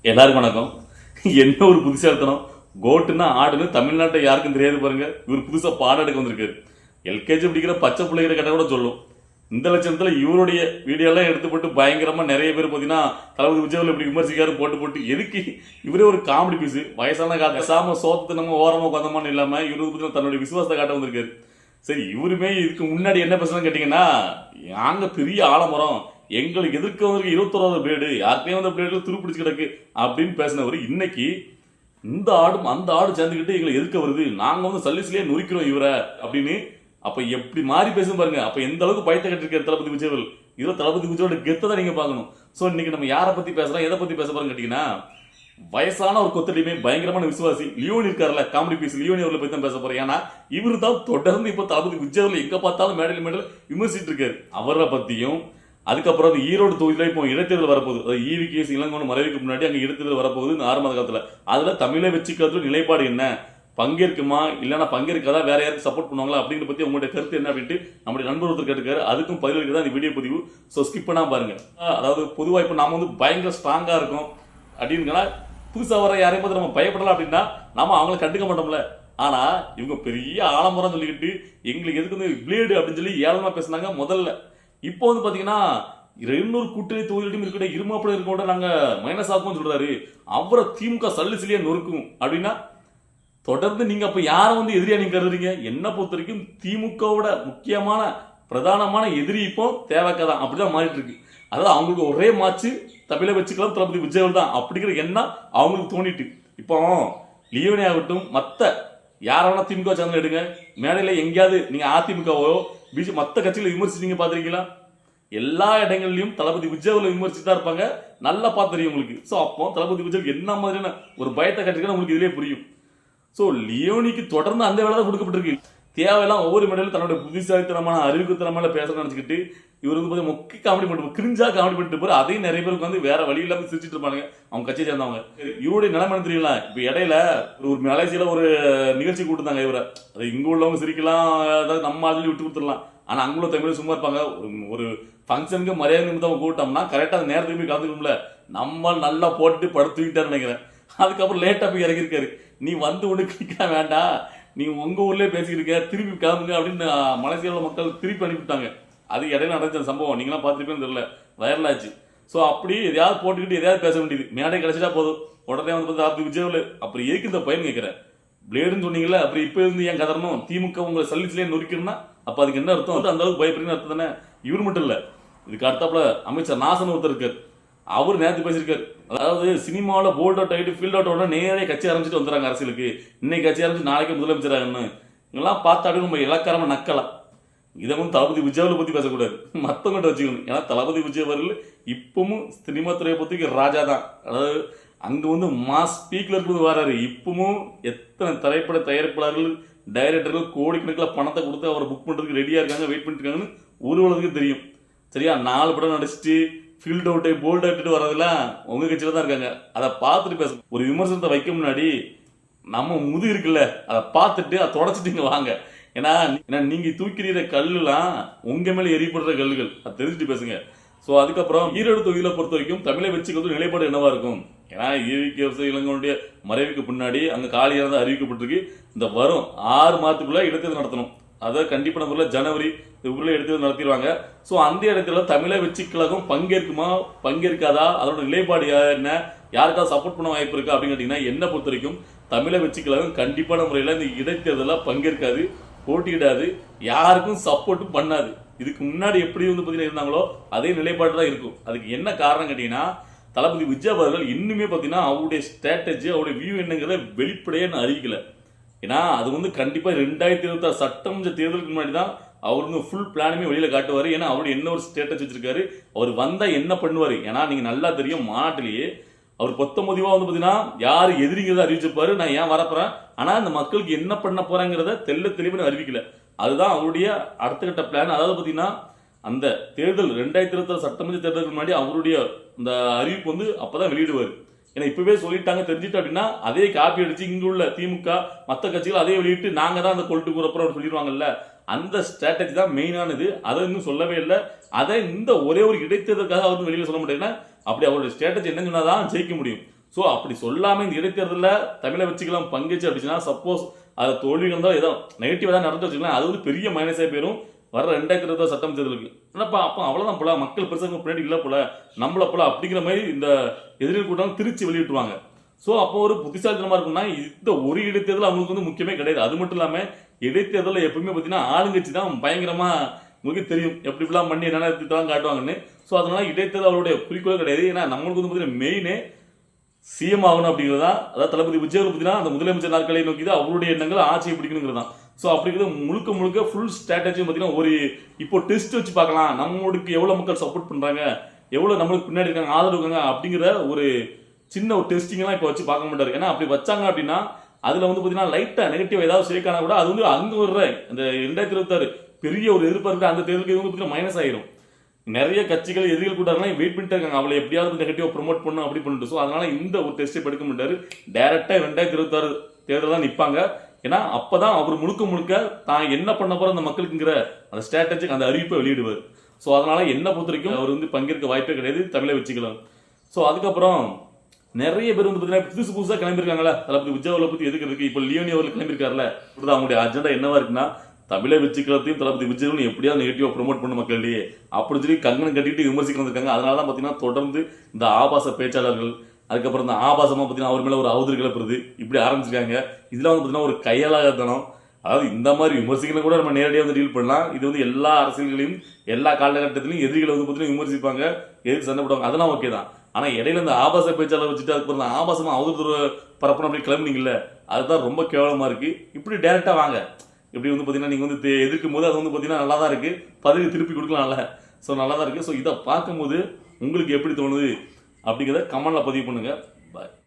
எல்லாருக்கும் வணக்கம். என்ன ஒரு புதுசா எடுத்தணும் கோட்டுன்னா ஆடுன்னு தமிழ்நாட்டை யாருக்கும் தெரியாது பாருங்க. இவர் புதுசா பாடம் எடுக்க வந்திருக்காரு. எல்கேஜி படிக்கிற பச்சை பிள்ளைகிற கட்ட கூட சொல்லும். இந்த லட்சணத்துல இவருடைய வீடியோ எல்லாம் எடுத்து போட்டு பயங்கரமா நிறைய பேர் பாத்தீங்கன்னா தளபதி விஜய் இப்படி விமர்சிக்காரு போட்டு எதுக்கு இவரே ஒரு காமெடி பீஸ் வயசான காசாம சோத்து நம்ம ஓரமா கொந்தமான்னு இல்லாம இவரு தன்னுடைய விசுவாசத்தை காட்ட வந்திருக்காரு. சரி, இவருமே இதுக்கு முன்னாடி என்ன பேசணும்னு கேட்டீங்கன்னா, நாங்க பெரிய ஆலமரம், எங்களுக்கு எதிர்க்க வந்து 21வது பிளேடு, யாருக்கையும் வந்து பிளேடு துருப்பிடிச்சு கிடக்கு அப்படின்னு பேசினவர் இன்னைக்கு இந்த ஆடும் அந்த ஆடு சேர்ந்துக்கிட்டு எங்களை எதிர்க்க வருது, நாங்க வந்து சல்லிஸ்லயே நொறிக்கிறோம் இவரை அப்படின்னு. அப்ப எப்படி மாறி பேசும் பாருங்க. அப்ப எந்த அளவுக்கு பயத்தை கட்டிருக்காரு தளபதி விஜய். இதுல தளபதி விஜயோட கெத்தை தான் நீங்க பாக்கணும். சோ இன்னைக்கு நம்ம யாரை பத்தி பேசலாம், எதை பத்தி பேச போறோம் கேட்டீங்கன்னா, வயசான ஒரு கொத்தடிமை பயங்கரமான விசுவாசி லியோனி இருக்காருல்ல, காமெடி பீஸ் லியோனி அவர்களை பத்தி தான் பேச போறேன். ஏன்னா இவரு தான் தொடர்ந்து இப்ப தளபதி விஜய் எங்க பார்த்தாலும் மேடையில் விமர்சிட்டு இருக்காரு. அவரை பத்தியும், அதுக்கப்புறம் ஈரோடு தொகுதியில இப்போ இடைத்தேர்தல் வரப்போகுது. ஈவி கேஸ் இளங்கோன்னு மறைவுக்கு முன்னாடி அங்க இடைத்தேர்தல் வரப்போகுது இந்த 6 மாத காலத்துல. அதுல தமிழை வச்சுக்கிறது நிலைப்பாடு என்ன, பங்கேற்குமா இல்லைன்னா பங்கேற்காதா, வேற யாருக்கு சப்போர்ட் பண்ணுவாங்களா அப்படிங்கிற பத்தி உங்களுடைய கருத்து என்ன அப்படின்ட்டு நம்முடைய நண்பர் ஒருத்தர் கேட்டுக்காரு. அதுக்கும் பதிலளிக்க தான் இந்த வீடியோ பதிவு. ஸோ ஸ்கிப் பண்ணாம பாருங்க. அதாவது பொதுவாக இப்போ நாம வந்து பயங்கர ஸ்ட்ராங்கா இருக்கும் அப்படின்னு புதுசாக வர யாரையும் பார்த்து நம்ம பயப்படலாம் அப்படின்னா நாம அவங்களை கண்டுக்க மாட்டோம்ல. ஆனா இவங்க பெரிய ஆலமரம் சொல்லிக்கிட்டு எங்களுக்கு எதுக்கு வந்து பிளேடு அப்படின்னு சொல்லி ஏளனமா பேசினாங்க முதல்ல. இப்போ வந்து பாத்தீங்கன்னா 200 கூட்டணி தொகுதியிலும் இருக்கிற இருமாப்படம் இருக்க நாங்க மைனஸ் ஆகும்னு சொல்றாரு. அவரை திமுக சல்லிசிலியா நொறுக்கும் அப்படின்னா தொடர்ந்து நீங்க அப்ப யாரை வந்து எதிரியா நீங்க கருதுறீங்க? என்ன பொறுத்த வரைக்கும் திமுகவோட முக்கியமான பிரதானமான எதிரி இப்போ தேவைக்கா தான். அப்படிதான் மாறிட்டு இருக்கு. அதாவது அவங்களுக்கு ஒரே மாச்சு தமிழை வச்சுக்கலாம் தளபதி விஜய் தான் அப்படிங்கிற எண்ணம் அவங்களுக்கு தோணிட்டு. இப்போ லியோனி ஆகட்டும், மத்த யாராவது திமுக சேனல் எடுங்க, மேடையில எங்கேயாவது நீங்க அதிமுகவோ பிஜே மத்த கட்சிகளை விமர்சிச்சீங்க பாத்திருக்கீங்களா? எல்லா இடங்கள்லயும் தளபதி விஜய் விமர்சிச்சு தான் இருப்பாங்க. நல்லா பார்த்து உங்களுக்கு. ஸோ அப்போ தளபதி விஜய் என்ன மாதிரியான ஒரு பயத்தை கட்டிருக்கா உங்களுக்கு இதுலயே புரியும். ஸோ லியோனிக்கு தொடர்ந்து அந்த வேலை தான் கொடுக்கப்பட்டிருக்கு. தேவையெல்லாம் ஒவ்வொரு மேடையிலும் தன்னோட புத்திசாலித்தனமான அறிவுக்குத்தனமான பேச நினைச்சுக்கிட்டு இவர் வந்து மொக்கி காமெடி பண்ணிட்டு கிரிஞ்சா காமெடி பண்ணிட்டு போற. அதையும் நிறைய பேருக்கு வந்து வேற வழி இல்லாம சிரிச்சிட்டு இருப்பாங்க அவங்க கட்சியை சேர்ந்தவங்க. இவருடைய நிலைமை தெரியல. இப்ப இடையில ஒரு மலேசியால ஒரு நிகழ்ச்சி கூட்டுந்தாங்க இவரை. அது இங்க உள்ளவங்க சிரிக்கலாம், அதாவது நம்ம அதுலயும் விட்டு கொடுத்துடலாம். ஆனா அங்குள்ள தமிழ் சும்மா இருப்பாங்க. ஒரு ஃபங்க்ஷனுக்கு மரியாதை நிமித்தம் கூட்டோம்னா கரெக்டா அந்த நேரத்துக்கு போய் கலந்துக்கணும்ல. நம்ம நல்லா போட்டு படுத்துக்கிட்டாரு நினைக்கிறேன். அதுக்கப்புறம் லேட்டா போய் இறங்கியிருக்காரு. நீ வந்து ஒண்ணு கிளிக்க வேண்டாம், நீ உங்க ஊர்லயே பேசிக்கிட்டு இருக்க, திருப்பி கிளம்புங்க அப்படின்னு மலேசியாவில் மக்கள் திருப்பி அனுப்பிவிட்டாங்க. அது இடையில நடந்த சம்பவம் நீங்களாம் பார்த்துருப்பேன்னு தெரியல, வைரல் ஆச்சு. ஸோ அப்படி எதையாவது போட்டுக்கிட்டு எதையாவது பேச வேண்டியது, மேடை கிடைச்சிட்டா போதும் உடனே வந்து பார்த்து விஜய் அப்புறம் எதுக்கு இந்த பையன் கேட்கிறேன் பிளேடுன்னு சொன்னீங்களா, அப்புறம் இப்போ இருந்து ஏன் கதறணும், திமுக உங்களை சல்லிச்சிலே நொறுக்கணும்னா அப்ப அதுக்கு என்ன அர்த்தம்? அந்த அளவுக்கு பயப்படுறீங்கன்னு அர்த்தம் தானே. இவர் மட்டும் இல்ல, இதுக்கு அடுத்தாப்புல அமைச்சர் நாசன் ஒருத்தர் இருக்காரு. அவர் நேரத்து பேசியிருக்காரு. அதாவது சினிமாவில் போல்ட் அவுட் ஆகிட்டு ஃபீல்ட் அவுட் ஆன நேரே கட்சி ஆரம்பிச்சுட்டு வந்துடுறாங்க அரசியலுக்கு. இன்னைக்கு கட்சி ஆரம்பிச்சு நாளைக்கு முதலமைச்சராகன்னு இதெல்லாம் பார்த்தாடி நம்ம இலக்காரமா நக்கலாம். இதை வந்து தளபதி விஜய் பத்தி பேசக்கூடாது, மத்தவங்கிட்ட வச்சுக்கணும். ஏன்னா தளபதி விஜய் அவர்கள் இப்பவும் சினிமா துறையை பத்தி ராஜா தான். அதாவது அங்க வந்து மாஸ் பீக்ல இருக்கிறது வராரு. இப்பவும் எத்தனை திரைப்பட தயாரிப்பாளர்கள் டைரக்டர்கள் கோடிக்கணக்கில் பணத்தை கொடுத்து அவரை புக் பண்றதுக்கு ரெடியா இருக்காங்க, வெயிட் பண்ணிட்டு இருக்காங்கன்னு ஒரு உலகத்துக்கு தெரியும். சரியா, 4 படம் நடிச்சுட்டு ஃபீல்ட் அவுட்டை போல்ட் அவுட்டு வரதெல்லாம் உங்க கட்சியில தான் இருக்காங்க. அதை பார்த்துட்டு பேச ஒரு விமர்சனத்தை வைக்க முன்னாடி நம்ம முது இருக்குல்ல அதை பார்த்துட்டு அதை தொடச்சிட்டு வாங்க. ஏன்னா நீங்க தூக்கிறீர கல்லுலாம் உங்க மேல எரிப்படுற கல்லுகள், அதை தெரிஞ்சுட்டு பேசுங்க. ஸோ அதுக்கப்புறம் ஈரோடு தொகுதியில பொறுத்த வரைக்கும் தமிழை வச்சுக்கிறது நிலைப்பாடு என்னவா இருக்கும்? ஏன்னா ஈவிகே இளங்கோனுடைய மறைவுக்கு முன்னாடி அங்க காலியாக அறிவிக்கப்பட்டிருக்கு. இந்த வரும் 6 மாதத்துக்குள்ள இடைத்தேர்தல் நடத்தணும். அதை கண்டிப்பா நம்ம ஜனவரி ஊர்ல எடுத்து நடத்திடுவாங்க. ஸோ அந்த இடத்துல தமிழை வச்சு கழகம் பங்கேற்குமா பங்கேற்காதா, அதோட நிலைப்பாடு என்ன, யாருக்காவது சப்போர்ட் பண்ண வாய்ப்பு இருக்கா அப்படின்னு கேட்டீங்கன்னா, என்ன பொறுத்த வரைக்கும் தமிழை வச்சு கழகம் கண்டிப்பான முறையில் இந்த இடைத்தேர்தலில் பங்கேற்காது, போட்டியிடாது, யாருக்கும் சப்போர்ட்டும் பண்ணாது. இதுக்கு முன்னாடி எப்படி வந்து பார்த்தீங்கன்னா இருந்தாங்களோ அதே நிலைப்பாடு தான் இருக்கும். அதுக்கு என்ன காரணம் கேட்டீங்கன்னா, தளபதி விஜய் அவர்கள் இன்னுமே பார்த்தீங்கன்னா அவருடைய ஸ்ட்ராட்டஜி அவருடைய வியூ என்னங்கிறத வெளிப்படையாக அறிவிக்கல. ஏன்னா அது வந்து கண்டிப்பா 2026 சட்டமன்ற தேர்தலுக்கு முன்னாடி தான் அவருக்கு ஃபுல் பிளானுமே வெளியில காட்டுவாரு. ஏன்னா அவருடைய என்ன ஒரு ஸ்டேட்டஸ் வச்சிருக்காரு, அவர் வந்தா என்ன பண்ணுவாரு. ஏன்னா நீங்க நல்லா தெரியும், மாநாட்டிலேயே அவர் 19 வந்து பாத்தீங்கன்னா யாரு எதிரிங்கிறத அறிவிச்சிருப்பாரு, நான் ஏன் வரப்போறேன், ஆனா இந்த மக்களுக்கு என்ன பண்ண போறேங்கிறத தெல்ல தெளிவான அறிவிக்கல. அதுதான் அவருடைய அடுத்த கட்ட பிளான். அதாவது பாத்தீங்கன்னா அந்த தேர்தல் 2026 சட்டமன்ற தேர்தலுக்கு முன்னாடி அவருடைய அந்த அறிவிப்பு வந்து அப்பதான் வெளியிடுவாரு. ஏன்னா இப்பவே சொல்லிட்டாங்க தெரிஞ்சுட்டு அப்படின்னா அதே காப்பி அடிச்சு இங்க உள்ள திமுக மற்ற கட்சிகள் அதே வெளியிட்டு நாங்க தான் அந்த கொல்ட்டு கூறப்போம் சொல்லிடுவாங்கல்ல. அந்த ஸ்ட்ராட்டஜி தான் மெயினானது. அதை இன்னும் சொல்லவே இல்லை. அதை இந்த ஒரே ஒரு இடைத்தேர்தலுக்காக அவர் வெளியில சொல்ல மாட்டேன்னா அப்படி அவருடைய ஸ்ட்ராட்டஜி என்னன்னு சொன்னாதான் ஜெயிக்க முடியும். ஸோ அப்படி சொல்லாமல் இந்த இடைத்தேர்தலில் தமிழை வச்சுக்கலாம் பங்கேற்று அப்படின்னா சப்போஸ் அதை தோல்வி இருந்தால் ஏதோ நெகட்டிவாக தான் நடந்து வச்சுக்கலாம், அது வந்து பெரிய மைனஸாக போயிடும் வர 2020 சட்டம் தேர்தலுக்கு. என்னப்பா அப்போ அவ்வளோதான் போல, மக்கள் பெருசாக பின்னாடி இல்லை போல, நம்மளை போல அப்படிங்கிற மாதிரி இந்த எதிரிகள் கூட்டம் திருச்சி வெளியிட்டுருவாங்க. ஸோ அப்போ ஒரு புத்திசாலித்தனமாக இருக்கும்னா இந்த ஒரு இடைத்தேர்தல் அவங்களுக்கு வந்து முக்கியமே கிடையாது. அது மட்டும் இல்லாமல் இடைத்தேர்தலில் எப்பவுமே பார்த்தீங்கன்னா ஆளுங்கட்சி தான் பயங்கரமாக உங்களுக்கு தெரியும் எப்படி இப்படிலாம் பண்ணி என்னென்ன திட்டம் காட்டுவாங்கன்னு. ஸோ அதனால இடைத்தேர்தல் அவருடைய குறிக்கோள் கிடையாது. ஏன்னா நம்மளுக்கு வந்து பார்த்தீங்கன்னா மெயினே சிஎம் ஆகணும் அப்படிங்கிறதா, அதாவது தளபதி விஜய் பார்த்தீங்கன்னா அந்த முதலமைச்சர் நாட்களை நோக்கி தான் அவருடைய எண்ணங்கள் ஆட்சியை பிடிக்கணுங்கிறது தான். ஸோ அப்படிங்கிறது முழுக்க முழுக்க ஃபுல் ஸ்ட்ராட்டஜியும் பார்த்தீங்கன்னா ஒரு இப்போ டெஸ்ட் வச்சு பார்க்கலாம் நம்மளுக்கு எவ்வளோ மக்கள் சப்போர்ட் பண்ணுறாங்க, எவ்வளோ நம்மளுக்கு பின்னாடி இருக்காங்க ஆதரவு இருக்காங்க அப்படிங்கிற ஒரு சின்ன ஒரு டெஸ்டிங்லாம் இப்போ வச்சு பார்க்க மாட்டாரு. ஏன்னா அப்படி வச்சாங்க அப்படின்னா அதில் வந்து பார்த்தீங்கன்னா லைட்டாக நெகட்டிவ் ஏதாவது சேர்க்கானா கூட அது வந்து அங்கே வர்ற இந்த 2026 பெரிய ஒரு எதிர்பார்ப்பு அந்த தேர்தலுக்கு வந்து பார்த்தீங்கன்னா மைனஸ் ஆயிரும். நிறைய கட்சிகள் எதிரிகள் கூட்டாரெல்லாம் வெயிட் பண்ணிட்டு இருக்காங்க அவளை எப்படியாவது நெகட்டிவா ப்ரொமோட் பண்ணும் அப்படி பண்ணிட்டு. ஸோ அதனால இந்த ஒரு டெஸ்ட்டை எடுக்க மாட்டாரு, டைரக்டா 2026 தேர்தல் தான் நிற்பாங்க. ஏன்னா அப்பதான் அவர் முழுக்க முழுக்க தான் என்ன பண்ண போற அந்த மக்களுக்குங்கிற அந்த ஸ்ட்ராட்டஜி அந்த அறிவிப்பை வெளியிடுவார். ஸோ அதனால என்ன பொறுத்த வரைக்கும் அவர் வந்து பங்கேற்க வாய்ப்பே கிடையாது, தமிழை வச்சுக்கலாம். ஸோ அதுக்கப்புறம் நிறைய பேர் வந்து பார்த்தீங்கன்னா புதுசாக கிளம்பியிருக்காங்களா தளபதி விஜய் பத்தி எதுக்கு இப்போ லியோனி அவர்கள் கிளம்பியிருக்காருல, அவங்களுடைய அஜெண்டா என்னவா இருக்குன்னா தமிழை வச்சுக்கிறதையும் தளபதி விஜய் எப்படியாவது நெகட்டிவா ப்ரொமோட் பண்ண மக்களிடையே அப்படி சொல்லி கங்கணம் கட்டிட்டு விமர்சிக்க வந்திருக்காங்க. அதனால தான் பார்த்தீங்கன்னா தொடர்ந்து இந்த ஆபாச பேச்சாளர்கள், அதுக்கப்புறம் இந்த ஆபாசமா பார்த்தீங்கன்னா அவர் மேல ஒரு அவதூறு கிளப்புறது இப்படி ஆரம்பிச்சிருக்காங்க. இதெல்லாம் வந்து பார்த்தீங்கன்னா ஒரு கையாளாகத்தனம். அதாவது இந்த மாதிரி விமர்சிக்கலாம் கூட நம்ம நேரடியாக வந்து டீல் பண்ணலாம். இது வந்து எல்லா அரசியல்களையும் எல்லா காலகட்டத்திலையும் எதிரிகளை வந்து பார்த்தீங்கன்னா விமர்சிப்பாங்க, எதிர்த்து சண்டை போடுவாங்க, அதெல்லாம் ஓகே தான். ஆனா இடையில இந்த ஆபாச பேச்சாளர் வச்சுட்டு அதுக்கப்புறம் இந்த ஆபாசமா அவதூறு பரப்பணும் அப்படி கிளம்புனீங்கல்ல, அதுதான் ரொம்ப கேவலமா இருக்கு. இப்படி டைரக்டா வாங்க, இப்படி வந்து பார்த்தீங்கன்னா நீங்கள் வந்து எதிர்க்கும் போது அது வந்து பார்த்தீங்கன்னா நல்லா தான் இருக்குது, பதவி திருப்பி கொடுக்கலாம்ல. ஸோ நல்லா தான் இருக்குது. ஸோ இதை பார்க்கும்போது உங்களுக்கு எப்படி தோணுது அப்படிங்கிறத கமெண்ட்ல பதிவு பண்ணுங்கள். பாய்.